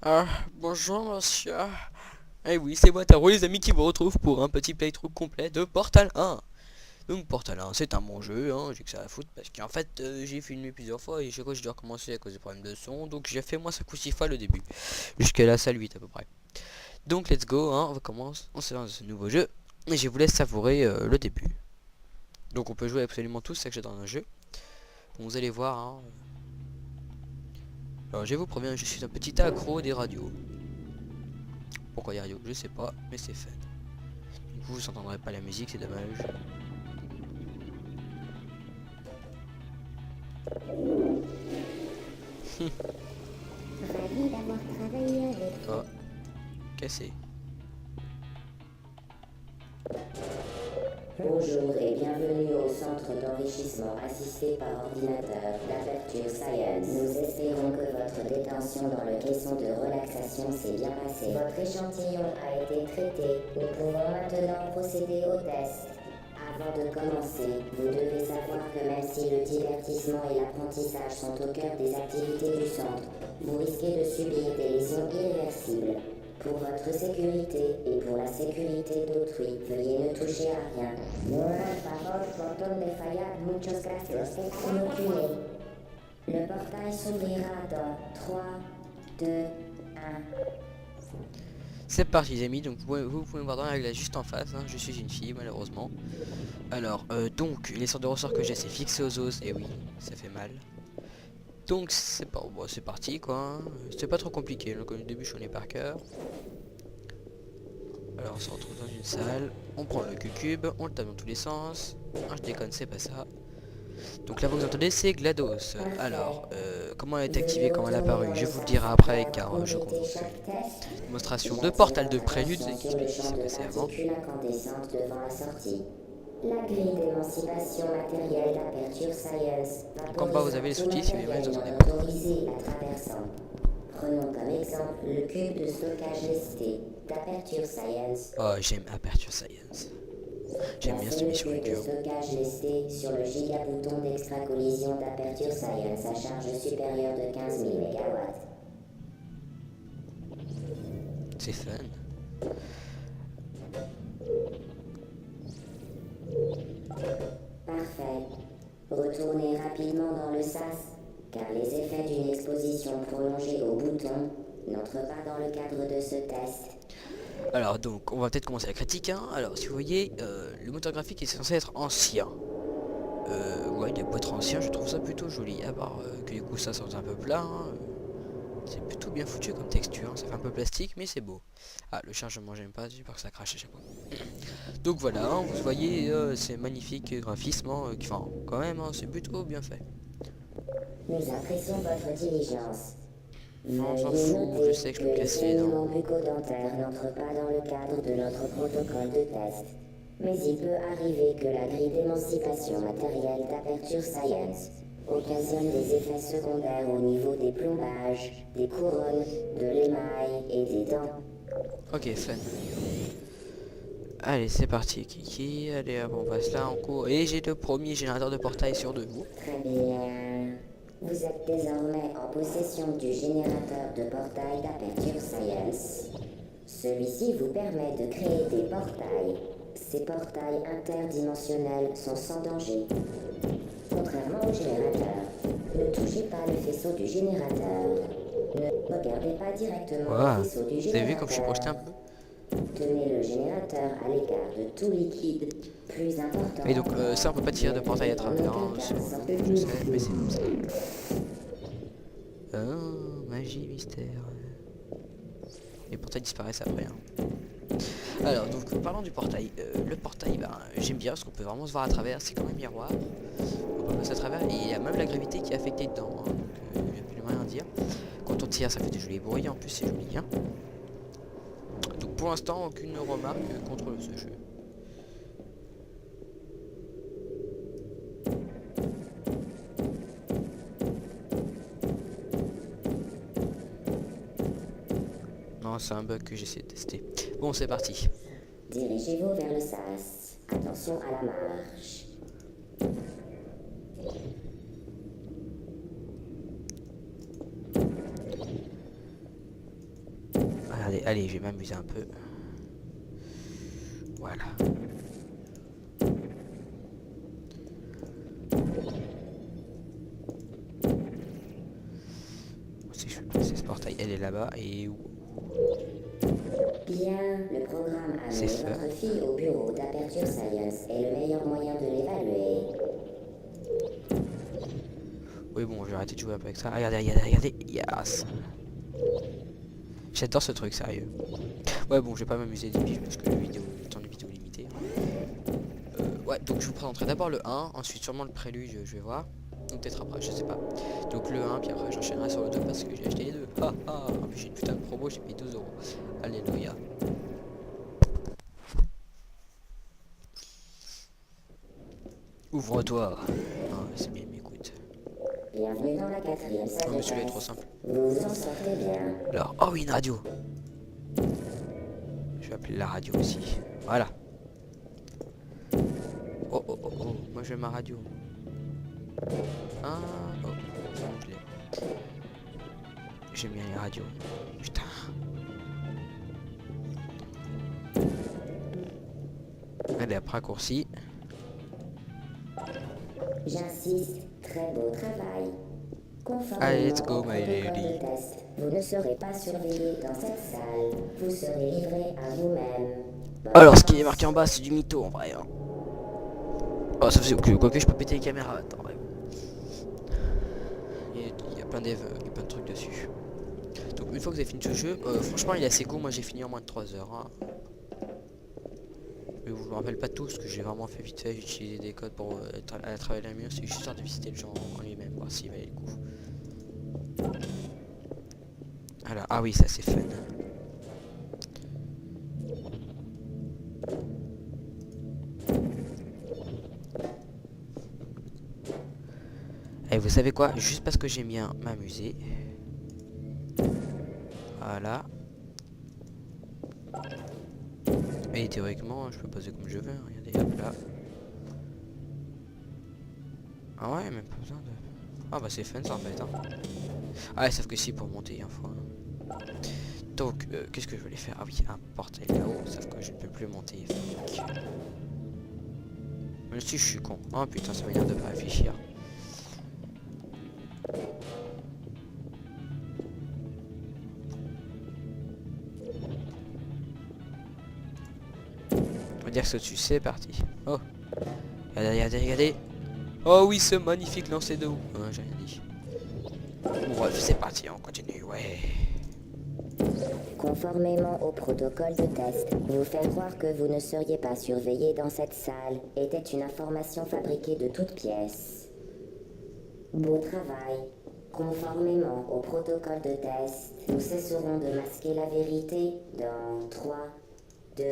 Ah, bonjour monsieur. Eh oui, c'est moi Taro, les amis, qui vous retrouve pour un petit playthrough complet de Portal 1. Donc Portal 1, c'est un bon jeu, hein, j'ai que ça à foutre parce qu'en fait j'ai filmé plusieurs fois et chaque fois je dois recommencer à cause des problèmes de son. Donc j'ai fait moi 5 ou 6 fois le début, jusqu'à la salle 8 à peu près. Donc let's go, hein, on recommence, on se lance dans ce nouveau jeu et je vous laisse savourer le début. Donc on peut jouer absolument tout ça que j'ai dans un jeu. Bon, vous allez voir, hein. Alors je vous préviens, je suis un petit accro des radios. Pourquoi des radios, je sais pas, mais c'est fait. Vous entendrez pas la musique, c'est dommage. Ravi d'avoir travaillé avec Oh, cassé. Bonjour et bienvenue au centre d'enrichissement assisté par ordinateur d'Aperture Science. Nous espérons que votre détention dans le caisson de relaxation s'est bien passée. Votre échantillon a été traité. Nous pouvons maintenant procéder au test. Avant de commencer, vous devez savoir que même si le divertissement et l'apprentissage sont au cœur des activités du centre, vous risquez de subir des lésions irréversibles. Pour votre sécurité et pour la sécurité d'autrui, veuillez ne toucher à rien. Por favor, botón de fallar, muchas gracias. Inoculé. Le portail s'ouvrira dans 3, 2, 1. C'est parti les amis, donc vous pouvez me voir dans la glace juste en face, hein. Je suis une fille malheureusement. Alors, donc, les sortes de ressorts que j'ai, c'est fixé aux os, et oui, ça fait mal. Donc c'est pas, bon, c'est parti quoi, hein. C'est pas trop compliqué, donc au début je connais par cœur. Alors on se retrouve dans une salle, on prend le cube, on le tape dans tous les sens. Ah, je déconne, c'est pas ça. Donc là vous entendez c'est GLaDOS. Alors, comment elle est activée, comment elle est apparue, je vous le dirai après car je compte vous faire une démonstration de Portal de Prélude qui explique ce qui s'est passé avant. Incandescente devant la sortie. La grille d'émancipation matérielle d'Aperture Science Donc en bas vous avez les vaporisant tout sous-titres si jamais vous entendez matériel pas. non autorisé la traversant. Prenons comme exemple le cube de stockage lesté d'Aperture Science. Oh j'aime Aperture Science. J'aime bien cette Placez le mission cube avec de eux. stockage lesté sur le gigabouton d'extra-collision d'Aperture Science à charge supérieure de 15 000 MW. C'est fun. Parfait. Retournez rapidement dans le sas, car les effets d'une exposition prolongée au bouton n'entrent pas dans le cadre de ce test. Alors donc on va peut-être commencer la critique, hein. Alors si vous voyez, le moteur graphique est censé être ancien. Ouais, il est beau être ancien, je trouve ça plutôt joli, à part que du coup ça sort un peu plat, hein. C'est plutôt bien foutu comme texture, hein. Ça fait un peu plastique mais c'est beau. Ah, le chargement j'aime pas, j'ai peur que ça crache à chaque fois. Donc voilà, hein, vous voyez, c'est magnifique graphisme, enfin quand même, hein, c'est plutôt bien fait. Nous apprécions votre diligence. On s'en Veuillez fout, je noter sais que que je peux me les casser les saignements dents. bucco-dentaires n'entrent pas dans le cadre de notre protocole de test. Mais il peut arriver que la grille d'émancipation matérielle d'Aperture Science occasionne des effets secondaires au niveau des plombages, des couronnes, de l'émail et des dents. Ok, fun. Allez, c'est parti, Kiki. Allez, hop, on passe là en cours. Et j'ai le premier générateur de portail sur de vous. Très bien. Vous êtes désormais en possession du générateur de portail d'Aperture Science. Celui-ci vous permet de créer des portails. Ces portails interdimensionnels sont sans danger. Contrairement au générateur, ne touchez pas le faisceau du générateur. Ne regardez pas directement Waouh. le faisceau du Vous avez vu comme je suis projeté un générateur. peu? Tenez le générateur à l'écart de tout liquide. Plus important. Et donc ça on peut pas tirer de portail à travers, hein, je sais, mais c'est comme ça. Oh, magie, mystère. Les portails disparaissent après, hein. Alors donc parlons du portail. Le portail, ben, j'aime bien parce qu'on peut vraiment se voir à travers, c'est comme un miroir. On peut passer à travers et il y a même la gravité qui est affectée dedans, hein. Donc il n'y a plus rien à dire. Quand on tire ça fait des jolis bruits, en plus c'est joli, hein. Donc pour l'instant aucune remarque contre ce jeu. Non, c'est un bug que j'essaie de tester. Bon, c'est parti. Dirigez-vous vers le sas. Attention à la marche. Allez, je vais m'amuser un peu. Voilà. Si je peux passer ce portail, elle est là-bas et où? Bien, le programme a C'est amené fait. votre fille au bureau d'Aperture Science est le meilleur moyen de l'évaluer. Oui, bon, je vais arrêter de jouer un peu avec ça. Regardez, regardez, regardez. Yes. J'adore ce truc, sérieux. Ouais, bon, je vais pas m'amuser des piges parce que le temps de vidéo est limité. Ouais, donc je vous présenterai d'abord le 1, ensuite sûrement le prélude, je vais voir. Ou peut-être après, je sais pas. Donc le 1, puis après j'enchaînerai sur le 2 parce que j'ai acheté les deux. Ah ah, en plus j'ai une putain de promo, j'ai payé 12 euros. Alléluia. Ouvre-toi. Ah, c'est bien, m'écoute. Bienvenue dans la 4e salle Oh, de mais celui-là est trop classe. simple. Vous vous en sortez bien. Alors, oh oui, une radio. Je vais appeler la radio aussi. Voilà. Oh oh oh oh, moi je veux ma radio. Ah, oh, je l'ai. J'aime bien les radios. Putain. Allez, après raccourci. J'insiste, très beau travail. Conformément Allez, let's go, au my protocole lady. de test, vous ne serez pas surveillé dans cette salle. Vous serez livré à vous-même. Bonne Alors, ce qui est chance. marqué en bas, c'est du mytho en vrai. Hein. Oh, ça faisait quoique je peux péter les caméras. Attends, ouais. Il y a plein plein de trucs dessus. Donc, une fois que vous avez fini ce jeu, franchement, il est assez court. Moi, j'ai fini en moins de 3 heures. Hein. Mais je me rappelle pas tout, parce que j'ai vraiment fait vite fait. J'ai utilisé des codes pour aller travailler la mur. C'est juste histoire de visiter le jeu en lui-même, voir s'il valait le coup. Alors, ah oui, ça c'est fun. Et vous savez quoi? Juste parce que j'aime bien m'amuser. Voilà. Et théoriquement, je peux poser comme je veux. Regardez, hop là. Ah ouais, même pas besoin de... Ah bah c'est fun ça en fait. Hein. Ah ouais, sauf que si pour monter une fois. Donc, qu'est-ce que je voulais faire? Ah oui, un portail là-haut, sauf que je ne peux plus monter. Fuck. Même si je suis con. Oh putain, ça m'énerve de pas réfléchir. On va dire que c'est au-dessus, c'est parti. Oh. Regardez, regardez, regardez. Oh oui, ce magnifique lancer de haut. J'ai rien dit. Bon, bref, c'est parti, on continue, ouais. Conformément au protocole de test, vous faire croire que vous ne seriez pas surveillé dans cette salle était une information fabriquée de toutes pièces. Beau travail. Conformément au protocole de test, nous cesserons de masquer la vérité dans 3, 2...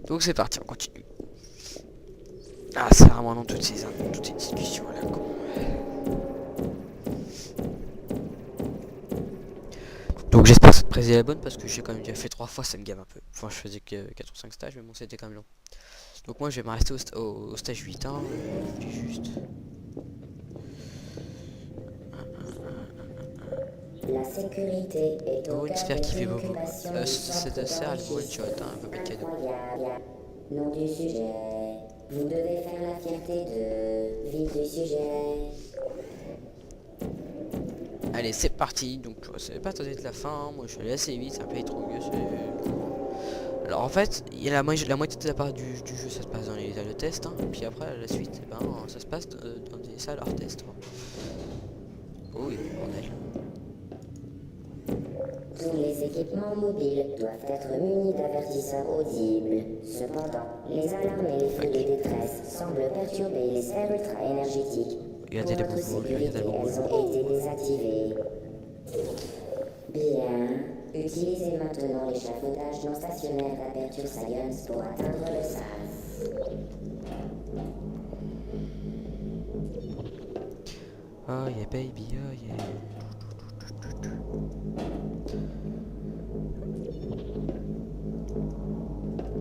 Donc c'est parti, on continue. Ah, c'est vraiment long toutes ces discussions à la con. Donc j'espère que cette prise est la bonne parce que j'ai quand même déjà fait 3 fois, ça me gave un peu. Enfin, je faisais que 4 ou 5 stages, mais bon, c'était quand même long. Donc moi, je vais me rester au stage 8. Hein. Juste. La sécurité est au Oh, cœur j'espère des qu'il fait beau. préoccupations du Cette centre serre, elle one shot, hein, un peu pas de cadeau. incroyable. Nom du sujet. Vous devez faire la fierté de... Vie du sujet. Allez, c'est parti. Donc, je savais pas attendre de la fin. Moi, je suis allé assez vite. C'est un peu trop mieux. Alors, en fait, il y a la moitié de la part du jeu, ça se passe dans les salles de test. Hein, puis après, la suite, ben, ça se passe dans des salles hors test. Hein. Oh oui, bordel. Tous les équipements mobiles doivent être munis d'avertisseurs audibles. Cependant, les alarmes et les feux de détresse semblent perturber les sphères ultra-énergétiques. Regardez les Pour votre boules, sécurité, regardez les elles ont été désactivées. Bien. Utilisez maintenant l'échafaudage non stationnaire d'Aperture Science pour atteindre le SAS. Oh yeah baby, oh yeah.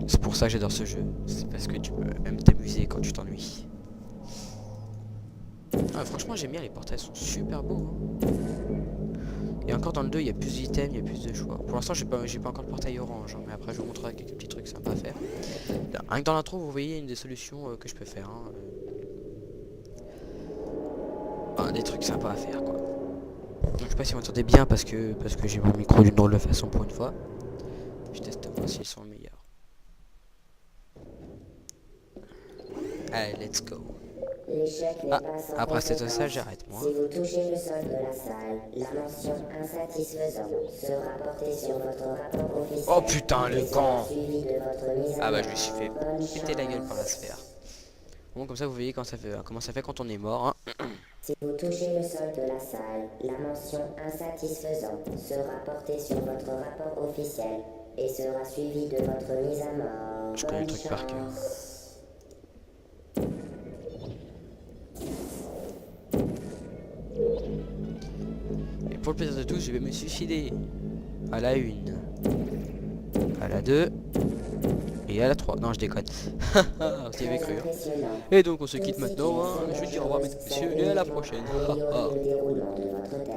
C'est pour ça que j'adore ce jeu. C'est parce que tu peux même t'amuser quand tu t'ennuies. Ah, franchement j'aime bien, les portails sont super beaux. Hein. Et encore dans le 2, il y a plus d'items, il y a plus de choix. Pour l'instant, j'ai pas encore le portail orange, hein, mais après je vous montrerai quelques petits trucs sympas à faire. Là, rien que dans l'intro, vous voyez une des solutions que je peux faire. Hein, enfin, des trucs sympas à faire, quoi. Donc, je sais pas si vous m'entendez bien parce que j'ai mon micro d'une drôle de façon pour une fois. Je teste voir s'ils sont meilleurs. Allez, let's go. L'échec n'est Ah, pas sans après cette conséquence. ça, j'arrête moi. Si vous touchez le sol de la salle, la mention insatisfaisant sera portée sur votre rapport officiel. Oh putain, le et sera camp. suivi de votre mise en Ah bah je mort. me suis fait Bonne péter la gueule par la chance. sphère. Bon, comme ça vous voyez comment ça fait quand on est mort. Hein. Si vous touchez le sol de la salle, la mention insatisfaisant sera portée sur votre rapport officiel et sera suivie de votre mise à mort. Je connais le Bonne truc par cœur. chance. Et pour le plaisir de tous, je vais me suicider. À la 1, à la 2 et à la 3. Non, je déconne. Vous y avez cru. Hein. Impressionnant. Et donc on se quitte maintenant. Hein. Je vous dis au revoir mesdames et messieurs et à la prochaine. Améliorer le déroulement de votre test.